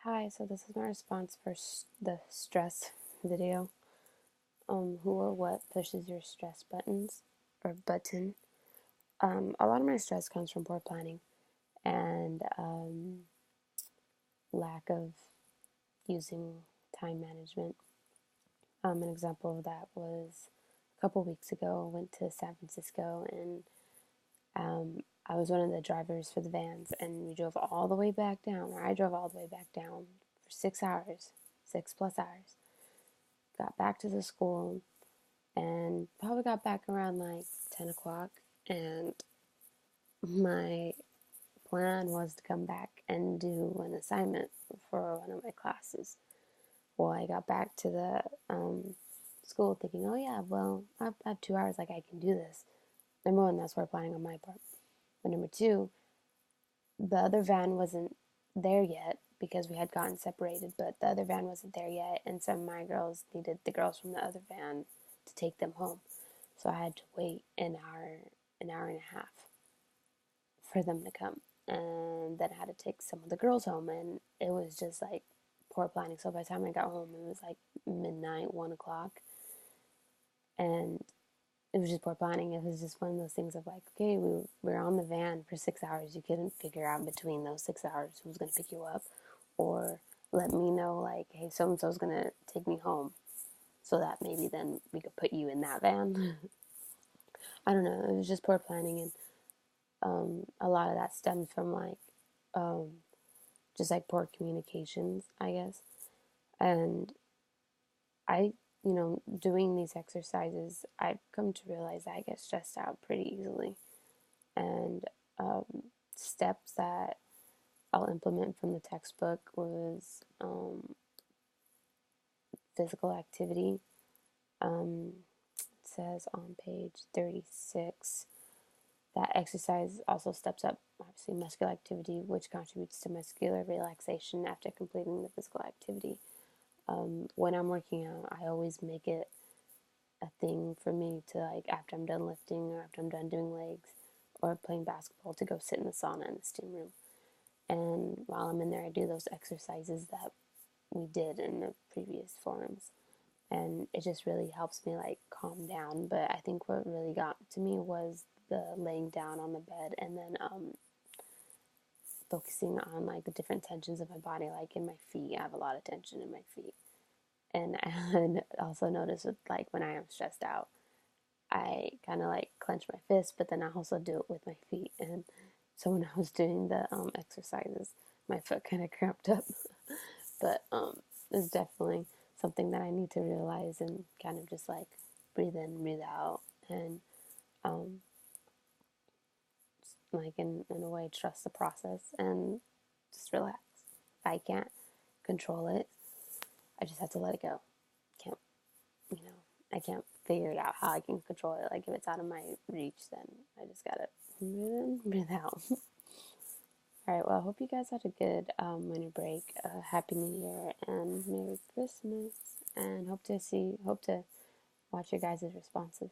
Hi, so this is my response for the stress video. Who or what pushes your stress buttons or button? A lot of my stress comes from poor planning and lack of using time management. An example of that was a couple weeks ago. I went to San Francisco and I was one of the drivers for the vans, and we drove all the way back down, or I drove all the way back down for 6 hours, 6+ hours. Got back to the school and probably got back around like 10 o'clock. And my plan was to come back and do an assignment for one of my classes. Well, I got back to the school thinking, oh yeah, well, I have 2 hours, like I can do this. Number one, that's poor planning on my part. But number two, the other van wasn't there yet because we had gotten separated, but the other van wasn't there yet, and some of my girls needed the girls from the other van to take them home. So I had to wait an hour and a half for them to come. And then I had to take some of the girls home, and it was just like poor planning. So by the time I got home, it was like midnight, 1 o'clock, and it was just poor planning. It was just one of those things of like, okay, we were on the van for 6 hours. You couldn't figure out between those 6 hours who's going to pick you up, or let me know like, hey, so and so's going to take me home, so that maybe then we could put you in that van. I don't know. It was just poor planning, and a lot of that stems from like um, just like poor communications, I guess. And I, doing these exercises, I've come to realize I get stressed out pretty easily. And um, steps that I'll implement from the textbook was physical activity. It says on page 36 that exercise also steps up, obviously, muscular activity, which contributes to muscular relaxation after completing the physical activity. When I'm working out, I always make it a thing for me to, like, after I'm done lifting or after I'm done doing legs or playing basketball, to go sit in the sauna in the steam room. And while I'm in there, I do those exercises that we did in the previous forums. And it just really helps me like calm down. But I think what really got to me was the laying down on the bed and then focusing on like the different tensions of my body, like in my feet. I have a lot of tension in my feet. And I also notice with like when I am stressed out, I kind of like clench my fist, but then I also do it with my feet. And so when I was doing the exercises, my foot kind of cramped up. But it's definitely something that I need to realize and kind of just like breathe in, breathe out, and um, like in a way trust the process and just relax. If I can't control it, I just have to let it go. Can't, I can't figure it out how I can control it. Like if it's out of my reach, then I just gotta breathe in, breathe out. All right. Well, I hope you guys had a good winter break. Happy New Year and Merry Christmas. And hope to watch your guys' responses.